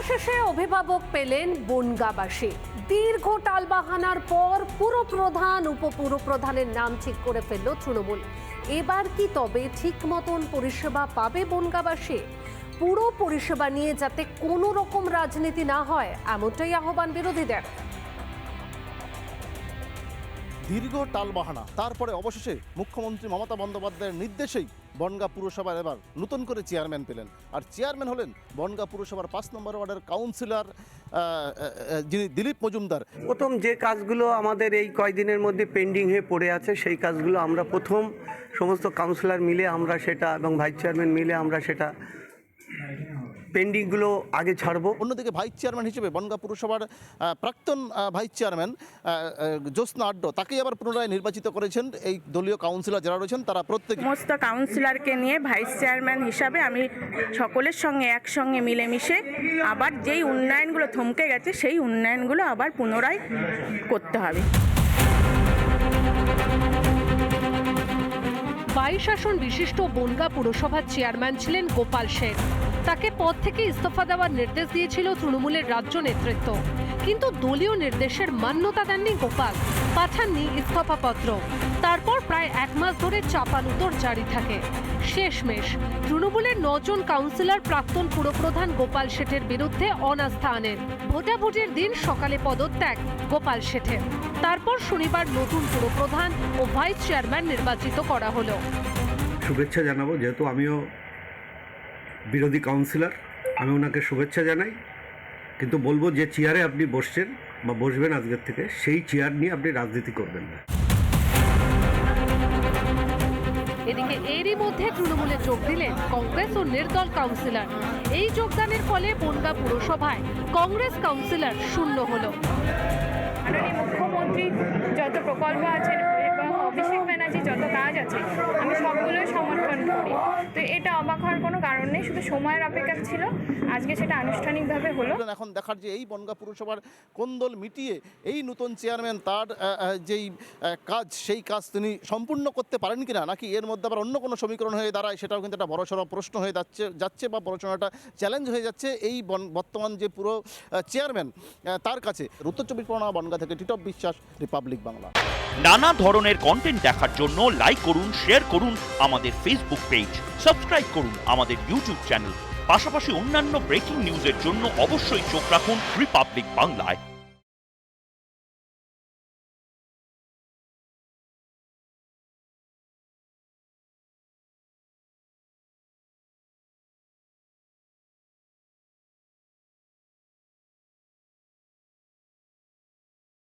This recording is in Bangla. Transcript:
অবশেষে অভিভাবক পেলেন বনগাঁবাসী। দীর্ঘ টালবাহানার পর পুরপ্রধান উপপুরপ্রধানের নাম ঠিক করে ফেলল তৃণমূল। এবার কি তবে ঠিক মতন পরিষেবা পাবে বনগাঁবাসী? পুরো পরিষেবা নিয়ে যাতে কোনো রকম রাজনীতি না হয়, এমনটাই আহ্বান বিরোধীদের। দীর্ঘ টালবাহানা তারপরে অবশেষে মুখ্যমন্ত্রী মমতা বন্দ্যোপাধ্যায়ের নির্দেশেই বনগাঁ পুরসভার এবার নতুন করে চেয়ারম্যান পেলেন। আর চেয়ারম্যান হলেন বনগাঁ পুরসভার 5 নম্বর ওয়ার্ডের কাউন্সিলর যিনি দিলীপ মজুমদার। প্রথম যে কাজগুলো আমাদের এই কয়দিনের মধ্যে পেন্ডিং হয়ে পড়ে আছে সেই কাজগুলো আমরা প্রথম সমস্ত কাউন্সিলর মিলে আমরা সেটা এবং ভাইস চেয়ারম্যান মিলে আমরা সেটা পেন্ডিংগুলো আগে ছাড়বো। অন্যদিকে ভাইস চেয়ারম্যান হিসেবে বনগাঁ পুরসভার প্রাক্তন ভাইস চেয়ারম্যান জ্যোৎস্না আড্ড, তাকেই আবার পুনরায় নির্বাচিত করেছেন এই দলীয় কাউন্সিলর যারা রয়েছেন তারা প্রত্যেক সমস্ত কাউন্সিলরকে নিয়ে ভাইস চেয়ারম্যান হিসাবে আমি সকলের সঙ্গে একসঙ্গে মিলেমিশে আবার যেই উন্নয়নগুলো থমকে গেছে সেই উন্নয়নগুলো আবার পুনরায় করতে হবে। 22 আসন বিশিষ্ট বনগাঁ পুরসভার চেয়ারম্যান ছিলেন গোপাল সেন। তাকে পদ থেকে ইস্তফা দেওয়ার নির্দেশ দিয়েছিল তৃণমূলের রাজ্য নেতৃত্ব, কিন্তু দলীয় নির্দেশের মান্যতা দেননি গোপাল, পাঠাননি ইস্তফাপত্র। তারপর প্রায় 1 মাস ধরে চাপানুতোর জারি থাকে। শেষমেশ তৃণমূলের 9 জন কাউন্সিলর প্রাক্তন পুরপ্রধান গোপাল শেঠের বিরুদ্ধে অনাস্থা আনেন। ভোটাভুটির দিন সকালে পদত্যাগ গোপাল শেঠের। তারপর শনিবার নতুন পুরপ্রধান ও ভাইস চেয়ারম্যান নির্বাচিত করা হলো। শুভেচ্ছা জানাবো, যেহেতু আমিও বিরোধী কাউন্সিলর, আমি ওনাকে শুভেচ্ছা জানাই। কিন্তু বলবো যে চেয়ারে আপনি বসছেন বা বসবেন আজকের থেকে, সেই চেয়ার নিয়ে আপনি রাজনীতি করবেন না। এদিকে এরই মধ্যে তৃণমূলে যোগ দিলেন কংগ্রেস ও নির্দল কাউন্সিলর। এই যোগদানের ফলে বনগাঁ পুরসভায় কংগ্রেস কাউন্সিলর শূন্য হলো। মাননীয় মুখ্যমন্ত্রী যত প্রকল্প আছে এবং অভিষেক ব্যানার্জি যত কাজ আছে আমি সবগুলোই সমর্থন করি। তো এটা অবাক হওয়ার কোনো কারণ নেই, শুধু সময়ের অপেক্ষা ছিল, আজকে সেটা আনুষ্ঠানিকভাবে হলো। এখন দেখার যে এই বনগাঁ পুরসভার কোন্দল মিটিয়ে এই নতুন চেয়ারম্যান তার যেই কাজ সেই কাজ তিনি সম্পূর্ণ করতে পারেন কিনা, নাকি এর মধ্যে আবার অন্য কোনো সমীকরণ হয়ে দাঁড়ায়, সেটাও কিন্তু একটা বড়সড় প্রশ্ন হয়ে যাচ্ছে বা বড়সড় একটা চ্যালেঞ্জ হয়ে যাচ্ছে এই বর্তমান যে পুরো চেয়ারম্যান তার কাছে। উত্তর 24 পরগনা বনগাঁ থেকে টিটপ বিশ্বাস, রিপাবলিক বাংলা। নানা ধরনের কন্টেন্ট দেখার জন্য লাইক করুন, শেয়ার করুন আমাদের ফেসবুক পেজ, সাবস্ক্রাইব করুন আমাদের ইউটিউব চ্যানেল। পাশাপাশি অন্যান্য ব্রেকিং নিউজের জন্য অবশ্যই চোখ রাখুন রিপাবলিক বাংলায়।